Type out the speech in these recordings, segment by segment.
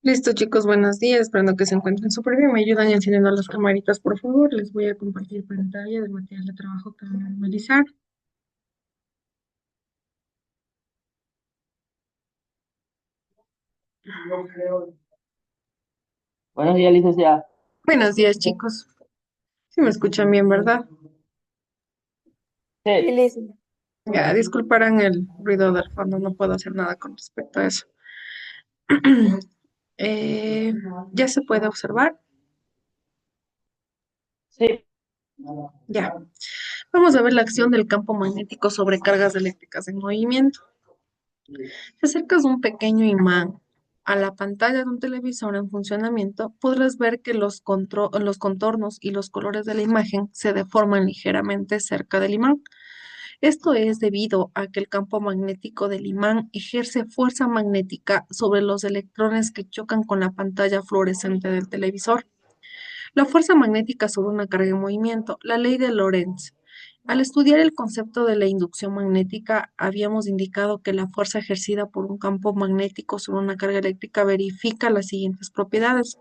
Listo, chicos, buenos días. Esperando que se encuentren súper bien. Me ayudan encendiendo las camaritas, por favor. Les voy a compartir pantalla del material de trabajo que van a analizar. Buenos días, licenciada. Buenos días, chicos. Si me escuchan bien, ¿verdad? Sí, Listo. Ya, disculparán el ruido del fondo. No puedo hacer nada con respecto a eso. Eh, ya se puede observar. sí. Ya. Vamos a ver la acción del campo magnético sobre cargas eléctricas en movimiento. Si acercas un pequeño imán a la pantalla de un televisor en funcionamiento, podrás ver que los contornos y los colores de la imagen se deforman ligeramente cerca del imán. Esto es debido a que el campo magnético del imán ejerce fuerza magnética sobre los electrones que chocan con la pantalla fluorescente del televisor. La fuerza magnética sobre una carga en movimiento, la ley de Lorentz. Al estudiar el concepto de la inducción magnética, habíamos indicado que la fuerza ejercida por un campo magnético sobre una carga eléctrica verifica las siguientes propiedades.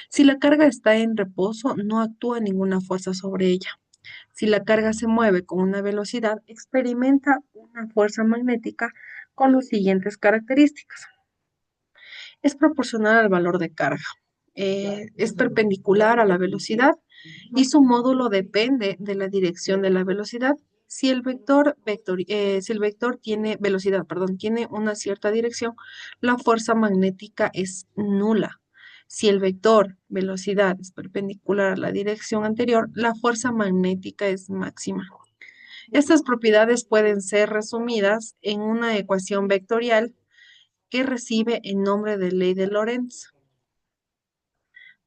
Si la carga está en reposo, no actúa ninguna fuerza sobre ella. Si la carga se mueve con una velocidad, experimenta una fuerza magnética con las siguientes características. Es proporcional al valor de carga. Es perpendicular a la velocidad y su módulo depende de la dirección de la velocidad. Si el vector tiene velocidad, perdón, tiene una cierta dirección, la fuerza magnética es nula. Si el vector velocidad es perpendicular a la dirección anterior, la fuerza magnética es máxima. Estas propiedades pueden ser resumidas en una ecuación vectorial que recibe el nombre de ley de Lorentz.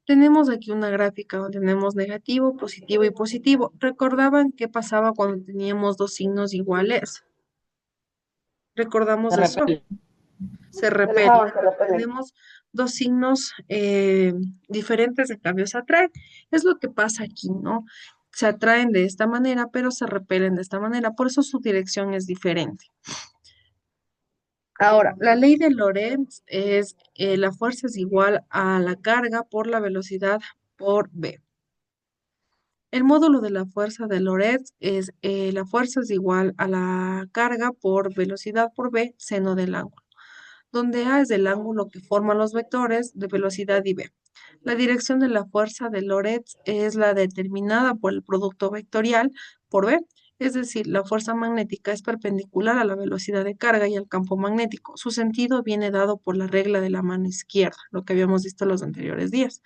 Tenemos aquí una gráfica donde tenemos negativo, positivo y positivo. ¿Recordaban qué pasaba cuando teníamos dos signos iguales? ¿Recordamos Se eso? repele. Se repelen. Ajá, se repelen. Tenemos dos signos diferentes, en cambio se atraen. Es lo que pasa aquí, ¿no? Se atraen de esta manera, pero se repelen de esta manera. Por eso su dirección es diferente. Ahora, la ley de Lorentz es la fuerza es igual a la carga por la velocidad por v. El módulo de la fuerza de Lorentz es la fuerza es igual a la carga por velocidad por v, seno del ángulo, donde a es el ángulo que forman los vectores de velocidad y v. La dirección de la fuerza de Lorentz es la determinada por el producto vectorial por v, es decir, la fuerza magnética es perpendicular a la velocidad de carga y al campo magnético. Su sentido viene dado por la regla de la mano izquierda, lo que habíamos visto los anteriores días.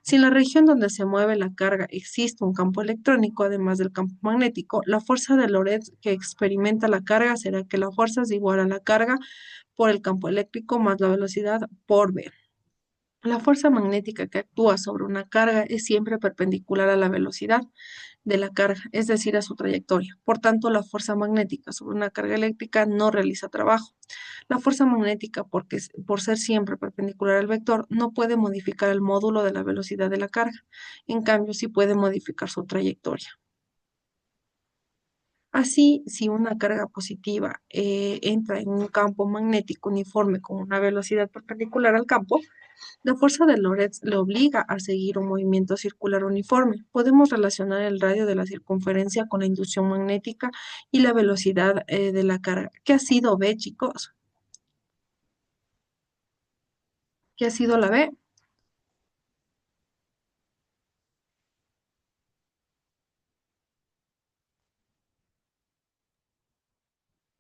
Si en la región donde se mueve la carga existe un campo electrónico, además del campo magnético, la fuerza de Lorentz que experimenta la carga será que la fuerza es igual a la carga por el campo eléctrico más la velocidad por v. La fuerza magnética que actúa sobre una carga es siempre perpendicular a la velocidad de la carga, es decir, a su trayectoria. Por tanto, la fuerza magnética sobre una carga eléctrica no realiza trabajo. La fuerza magnética, por ser siempre perpendicular al vector, no puede modificar el módulo de la velocidad de la carga. En cambio, sí puede modificar su trayectoria. Así, si una carga positiva entra en un campo magnético uniforme con una velocidad perpendicular al campo, la fuerza de Lorentz le obliga a seguir un movimiento circular uniforme. Podemos relacionar el radio de la circunferencia con la inducción magnética y la velocidad de la carga. ¿Qué ha sido B, chicos? ¿Qué ha sido la B?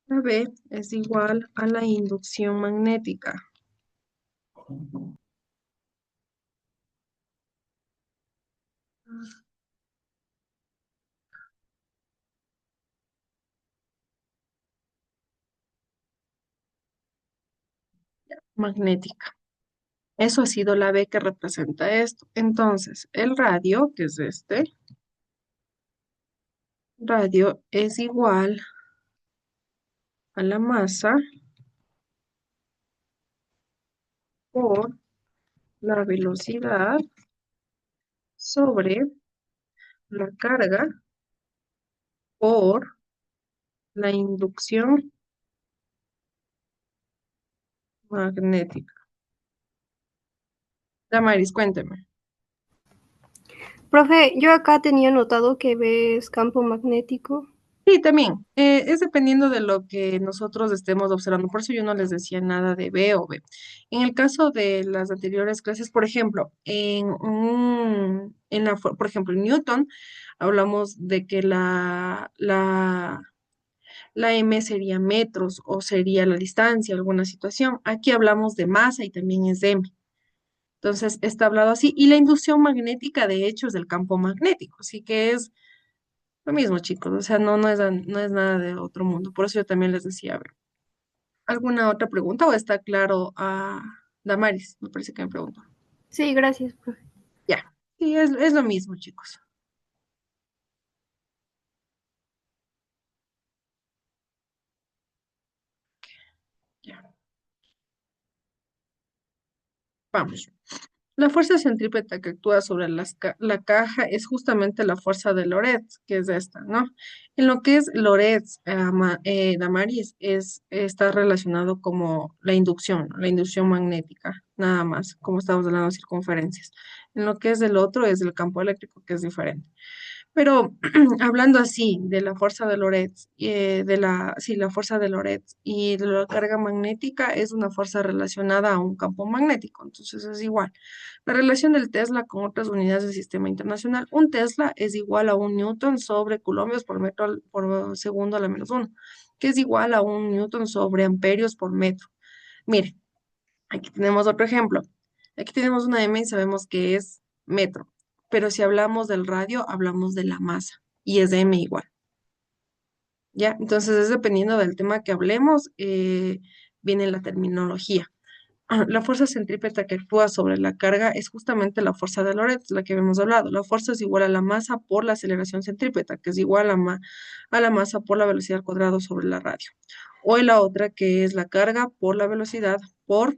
La B es igual a la inducción magnética. Magnética. Eso ha sido la B que representa esto. Entonces, el radio, que es este, radio es igual a la masa por la velocidad sobre la carga por la inducción magnética. Damaris, cuénteme. Profe, yo acá tenía notado que ves campo magnético. Sí, también. Es dependiendo de lo que nosotros estemos observando. Por eso yo no les decía nada de B o B. En el caso de las anteriores clases, por ejemplo, por ejemplo, en Newton, hablamos de que la M sería metros o sería la distancia, alguna situación. Aquí hablamos de masa y también es M. Entonces, está hablado así. Y la inducción magnética, de hecho, es del campo magnético. Así que es lo mismo, chicos, o sea, no es nada de otro mundo. Por eso yo también les decía, a ver, ¿alguna otra pregunta o está claro a Damaris? Me parece que me preguntó. Sí, gracias, profe. Ya, sí, es lo mismo, chicos. Ya, vamos. La fuerza centrípeta que actúa sobre la caja es justamente la fuerza de Lorentz, que es esta, ¿no? En lo que es Lorentz, Damaris, está relacionado como la inducción, ¿no? La inducción magnética, nada más, como estamos hablando de circunferencias. En lo que es el otro es el campo eléctrico, que es diferente. Pero hablando así de la fuerza de Lorentz, sí, la fuerza de Lorentz y de la carga magnética es una fuerza relacionada a un campo magnético, entonces es igual. La relación del Tesla con otras unidades del sistema internacional, un Tesla es igual a un Newton sobre columpios por metro por segundo a la menos uno, que es igual a un Newton sobre amperios por metro. Mire, aquí tenemos otro ejemplo. Aquí tenemos una M y sabemos que es metro, pero si hablamos del radio, hablamos de la masa y es M igual, ¿ya? Entonces es dependiendo del tema que hablemos, viene la terminología. La fuerza centrípeta que actúa sobre la carga es justamente la fuerza de Lorentz, la que hemos hablado. La fuerza es igual a la masa por la aceleración centrípeta, que es igual a la masa por la velocidad al cuadrado sobre la radio. O en la otra, que es la carga por la velocidad por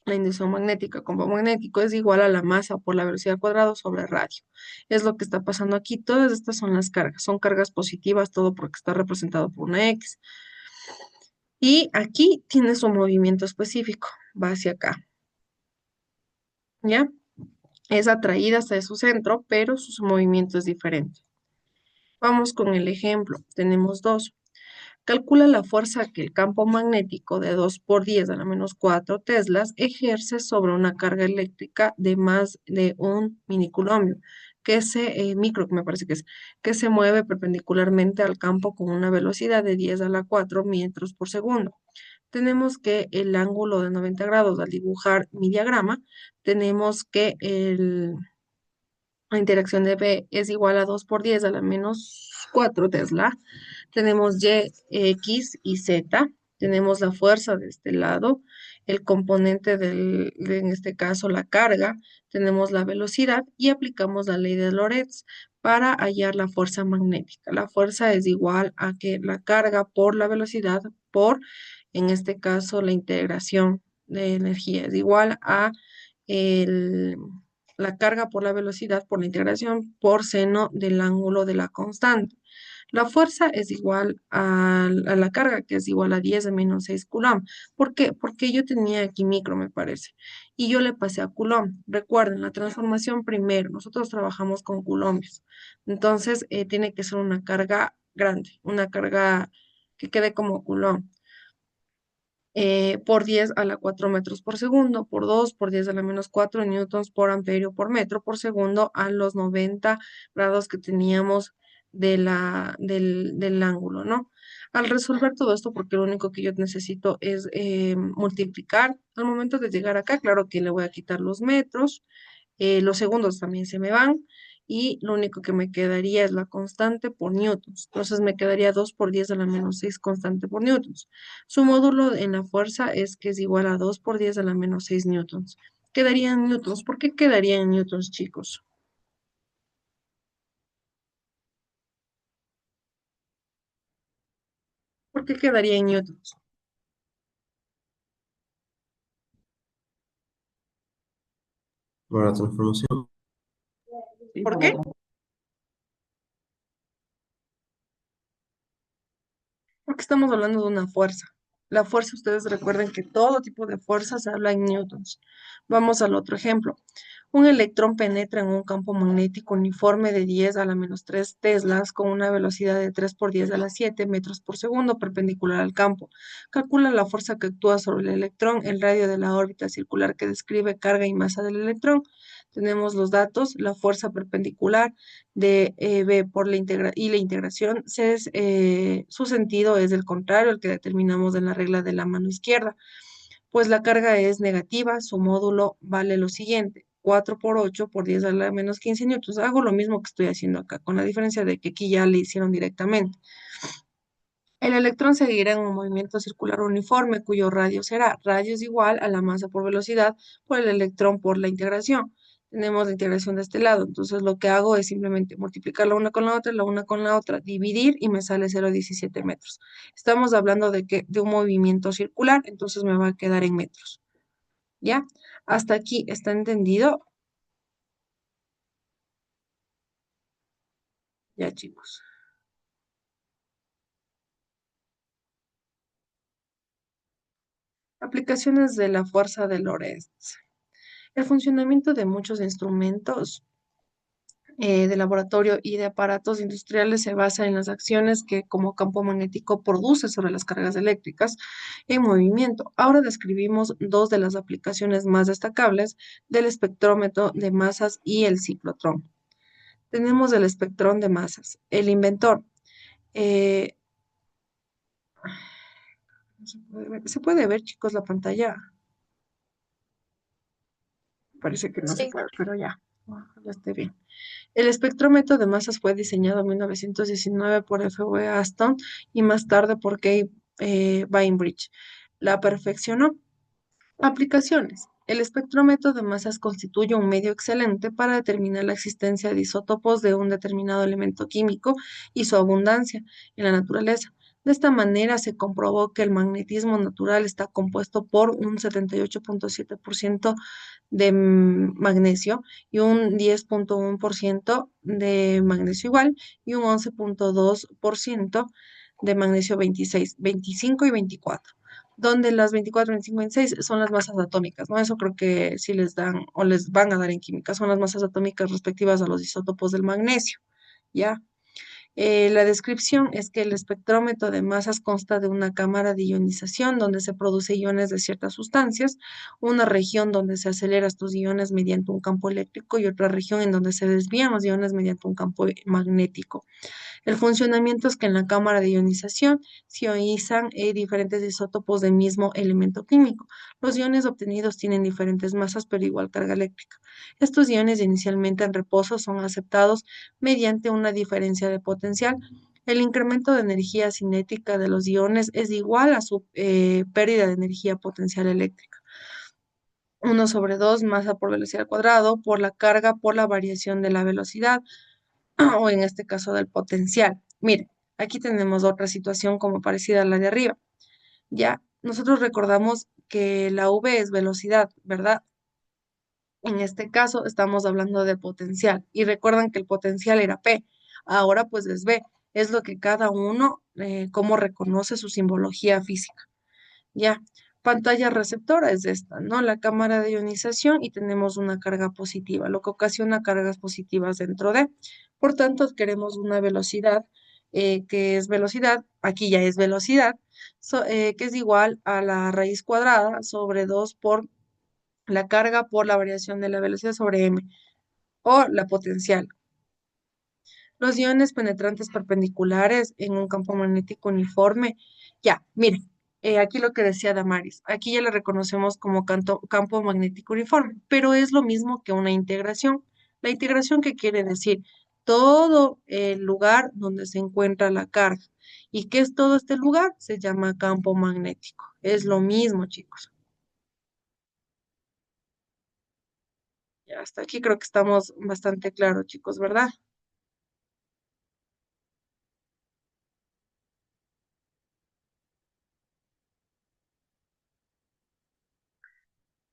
la inducción magnética. Campo magnético es igual a la masa por la velocidad al cuadrado sobre radio. Es lo que está pasando aquí. Todas estas son las cargas. Son cargas positivas, todo porque está representado por una X. Y aquí tiene su movimiento específico. Va hacia acá. ¿Ya? Es atraída hasta su centro, pero su movimiento es diferente. Vamos con el ejemplo. Tenemos dos. Calcula la fuerza que el campo magnético de 2 por 10 a la menos 4 teslas ejerce sobre una carga eléctrica de más de un minicoulomb, que me parece que se mueve perpendicularmente al campo con una velocidad de 10 a la 4 metros por segundo. Tenemos que el ángulo de 90 grados al dibujar mi diagrama, tenemos que la interacción de B es igual a 2 por 10 a la menos 4 Tesla. Tenemos Y, X y Z. Tenemos la fuerza de este lado, el componente en este caso, la carga. Tenemos la velocidad y aplicamos la ley de Lorentz para hallar la fuerza magnética. La fuerza es igual a que la carga por la velocidad por, en este caso, la integración de energía es igual a el la carga por la velocidad por la integración por seno del ángulo de la constante. La fuerza es igual a la carga, que es igual a 10 a menos 6 Coulomb. ¿Por qué? Porque yo tenía aquí micro, me parece, y yo le pasé a Coulomb. Recuerden, la transformación primero, nosotros trabajamos con Coulombios. Entonces, tiene que ser una carga grande, una carga que quede como Coulomb por 10 a la 4 metros por segundo, por 2 por 10 a la menos 4 newtons por amperio por metro por segundo a los 90 grados que teníamos del ángulo, ¿no? Al resolver todo esto, porque lo único que yo necesito es multiplicar, al momento de llegar acá, claro que le voy a quitar los metros, los segundos también se me van y lo único que me quedaría es la constante por newtons. Entonces me quedaría 2 por 10 a la menos 6 constante por newtons. Su módulo en la fuerza es que es igual a 2 por 10 a la menos 6 newtons. Quedaría en newtons. ¿Por qué quedaría en newtons, chicos? ¿Por qué quedaría en newtons? Por la transformación. Sí, ¿Por por la qué? otra. Porque estamos hablando de una fuerza. La fuerza, ustedes recuerden que todo tipo de fuerza se habla en newtons. Vamos al otro ejemplo. Un electrón penetra en un campo magnético uniforme de 10 a la menos 3 teslas con una velocidad de 3 por 10 a la 7 metros por segundo perpendicular al campo. Calcula la fuerza que actúa sobre el electrón, el radio de la órbita circular que describe carga y masa del electrón. Tenemos los datos, la fuerza perpendicular de B por y la integración, su sentido es el contrario, el que determinamos en la regla de la mano izquierda. Pues la carga es negativa, su módulo vale lo siguiente, 4 por 8 por 10 a la menos 15 newtons. Hago lo mismo que estoy haciendo acá, con la diferencia de que aquí ya le hicieron directamente. El electrón seguirá en un movimiento circular uniforme, cuyo radio será radio es igual a la masa por velocidad por el electrón por la integración. Tenemos la integración de este lado, entonces lo que hago es simplemente multiplicar la una con la otra, dividir y me sale 0,17 metros. Estamos hablando de que de un movimiento circular, entonces me va a quedar en metros. ¿Ya? Hasta aquí, ¿está entendido? Ya, chicos. Aplicaciones de la fuerza de Lorentz. El funcionamiento de muchos instrumentos de laboratorio y de aparatos industriales se basa en las acciones que como campo magnético produce sobre las cargas eléctricas en movimiento. Ahora describimos dos de las aplicaciones más destacables del espectrómetro de masas y el ciclotrón. Tenemos el espectrón de masas. El inventor. eh, no ¿Se puede ver, chicos, la pantalla? Parece que no se Sí. puede, pero ya. Ya esté bien. El espectrómetro de masas fue diseñado en 1919 por F. W. Aston y más tarde por Kay Bainbridge. La perfeccionó. Aplicaciones. El espectrómetro de masas constituye un medio excelente para determinar la existencia de isótopos de un determinado elemento químico y su abundancia en la naturaleza. De esta manera se comprobó que el magnetismo natural está compuesto por un 78,7% de magnesio y un 10,1% de magnesio igual y un 11,2% de magnesio 26, 25 y 24, donde las 24, 25, 26 son las masas atómicas, ¿no? Eso creo que sí les dan o les van a dar en química, son las masas atómicas respectivas a los isótopos del magnesio, ¿ya? La descripción es que el espectrómetro de masas consta de una cámara de ionización donde se produce iones de ciertas sustancias, una región donde se acelera estos iones mediante un campo eléctrico y otra región en donde se desvían los iones mediante un campo magnético. El funcionamiento es que en la cámara de ionización se ionizan diferentes isótopos del mismo elemento químico. Los iones obtenidos tienen diferentes masas pero igual carga eléctrica. Estos iones inicialmente en reposo son aceptados mediante una diferencia de potencial. El incremento de energía cinética de los iones es igual a su pérdida de energía potencial eléctrica. 1/2 masa por velocidad al cuadrado por la carga por la variación de la velocidad o en este caso del potencial. Mire, aquí tenemos otra situación como parecida a la de arriba. Ya, nosotros recordamos que la v es velocidad, ¿verdad? En este caso estamos hablando de potencial y recuerdan que el potencial era P, ahora pues es V, es lo que cada uno, cómo reconoce su simbología física. Ya, pantalla receptora es esta, ¿no? La cámara de ionización y tenemos una carga positiva, lo que ocasiona cargas positivas dentro de. Por tanto, queremos una velocidad que es velocidad, aquí ya es velocidad, que es igual a la raíz cuadrada sobre 2 por la carga por la variación de la velocidad sobre m, o la potencial. Los iones penetrantes perpendiculares en un campo magnético uniforme. Ya, miren, aquí lo que decía Damaris, aquí ya le reconocemos como campo magnético uniforme, pero es lo mismo que una integración. La integración, ¿qué quiere decir? Todo el lugar donde se encuentra la carga. ¿Y qué es todo este lugar? Se llama campo magnético. Es lo mismo, chicos. Ya hasta aquí creo que estamos bastante claros, chicos, ¿verdad?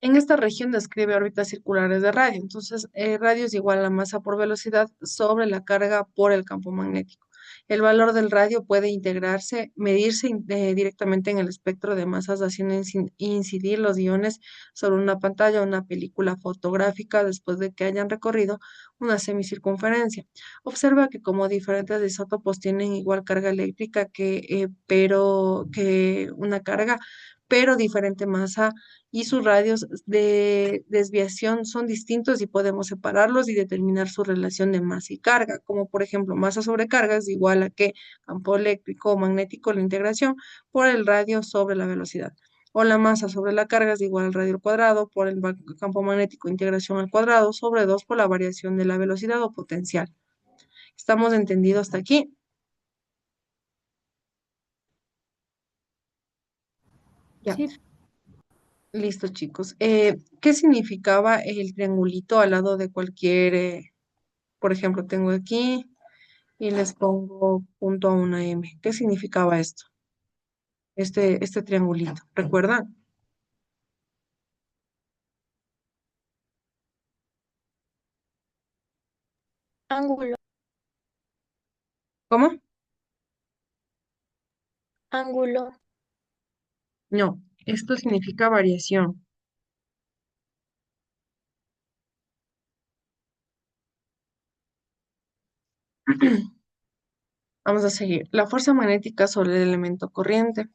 En esta región describe órbitas circulares de radio. Entonces, radio es igual a la masa por velocidad sobre la carga por el campo magnético. El valor del radio puede medirse directamente en el espectro de masas, haciendo incidir los iones sobre una pantalla o una película fotográfica después de que hayan recorrido una semicircunferencia. Observa que como diferentes isótopos tienen igual carga eléctrica pero que una carga, pero diferente masa y sus radios de desviación son distintos y podemos separarlos y determinar su relación de masa y carga, como por ejemplo masa sobre carga es igual a que campo eléctrico o magnético, la integración por el radio sobre la velocidad. O la masa sobre la carga es igual al radio al cuadrado por el campo magnético, integración al cuadrado sobre 2 por la variación de la velocidad o potencial. ¿Estamos entendidos hasta aquí? Ya. Sí, Listo, chicos. ¿Qué significaba el triangulito al lado de cualquier, por ejemplo, tengo aquí y les pongo punto a una M? ¿Qué significaba esto? Este triangulito, ¿recuerdan? Ángulo, ¿Cómo? ángulo. No, esto significa variación. Vamos a seguir. La fuerza magnética sobre el elemento corriente.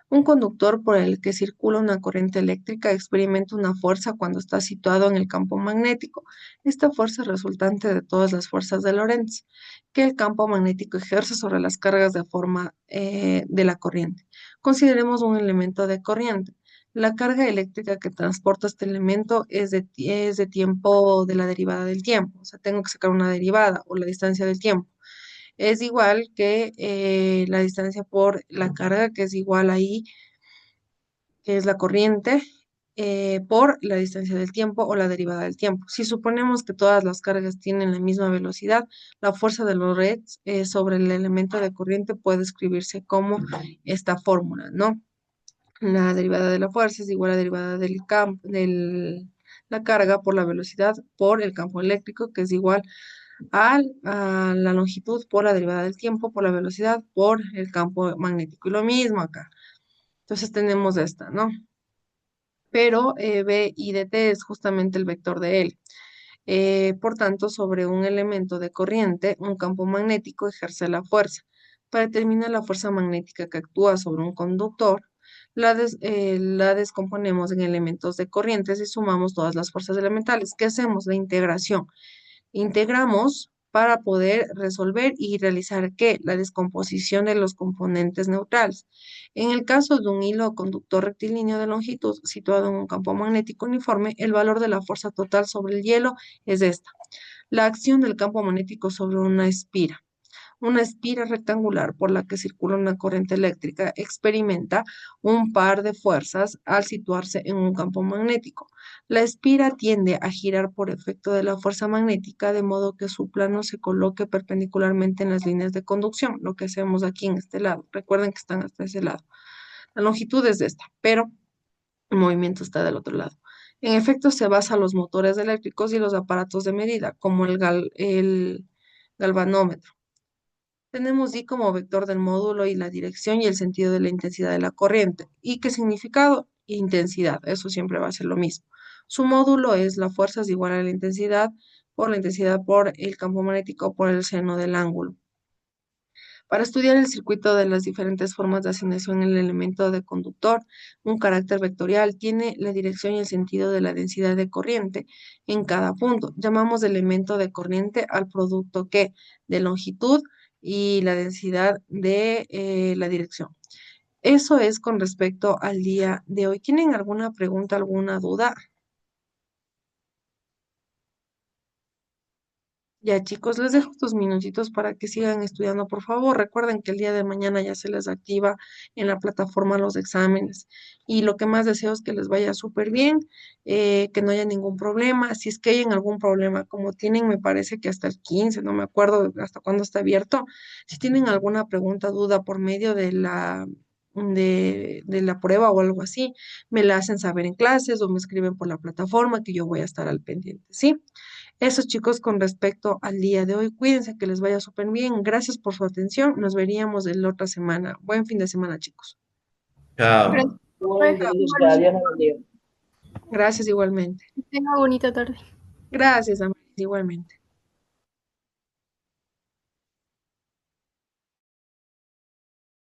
Un conductor por el que circula una corriente eléctrica experimenta una fuerza cuando está situado en el campo magnético. Esta fuerza es resultante de todas las fuerzas de Lorentz que el campo magnético ejerce sobre las cargas de forma de la corriente. Consideremos un elemento de corriente. La carga eléctrica que transporta este elemento es de tiempo de la derivada del tiempo. O sea, tengo que sacar una derivada o la distancia del tiempo es igual que la distancia por la carga, que es igual ahí, que es la corriente, por la distancia del tiempo o la derivada del tiempo. Si suponemos que todas las cargas tienen la misma velocidad, la fuerza de Lorentz sobre el elemento de corriente puede escribirse como esta fórmula, ¿no? La derivada de la fuerza es igual a la derivada del campo, la carga por la velocidad por el campo eléctrico, que es igual a la longitud por la derivada del tiempo, por la velocidad, por el campo magnético. Y lo mismo acá. Entonces tenemos esta, ¿no? Pero B y dt es justamente el vector de él. Por tanto, sobre un elemento de corriente, un campo magnético ejerce la fuerza. Para determinar la fuerza magnética que actúa sobre un conductor, la descomponemos en elementos de corrientes y sumamos todas las fuerzas elementales. ¿Qué hacemos? La integración. Integramos para poder resolver y realizar ¿qué? La descomposición de los componentes neutrales. En el caso de un hilo conductor rectilíneo de longitud situado en un campo magnético uniforme, el valor de la fuerza total sobre el hielo es esta. La acción del campo magnético sobre una espira. Una espira rectangular por la que circula una corriente eléctrica experimenta un par de fuerzas al situarse en un campo magnético. La espira tiende a girar por efecto de la fuerza magnética, de modo que su plano se coloque perpendicularmente en las líneas de conducción, lo que hacemos aquí en este lado. Recuerden que están hasta ese lado. La longitud es de esta, pero el movimiento está del otro lado. En efecto, se basa en los motores eléctricos y los aparatos de medida, como el galvanómetro. Tenemos I como vector del módulo y la dirección y el sentido de la intensidad de la corriente. ¿Y qué significado? Intensidad, eso siempre va a ser lo mismo. Su módulo es la fuerza es igual a la intensidad por el campo magnético por el seno del ángulo. Para estudiar el circuito de las diferentes formas de asignación en el elemento de conductor, un carácter vectorial tiene la dirección y el sentido de la densidad de corriente en cada punto. Llamamos elemento de corriente al producto que de longitud y la densidad de la dirección. Eso es con respecto al día de hoy. ¿Tienen alguna pregunta, alguna duda? Ya chicos, les dejo estos minutitos para que sigan estudiando, por favor. Recuerden que el día de mañana ya se les activa en la plataforma los exámenes. Y lo que más deseo es que les vaya súper bien, que no haya ningún problema. Si es que hay algún problema, como tienen, me parece que hasta el 15, no me acuerdo hasta cuándo está abierto. Si tienen alguna pregunta, duda por medio de de la prueba o algo así, me la hacen saber en clases o me escriben por la plataforma que yo voy a estar al pendiente, ¿sí? Eso, chicos, con respecto al día de hoy. Cuídense, que les vaya súper bien. Gracias por su atención. Nos veríamos en la otra semana. Buen fin de semana, chicos. Gracias, Chao. profe. Igualmente, licenciada, Igualmente, Dios nos bendiga. Gracias igualmente. que tenga bonita tarde. Gracias, Amaris, igualmente.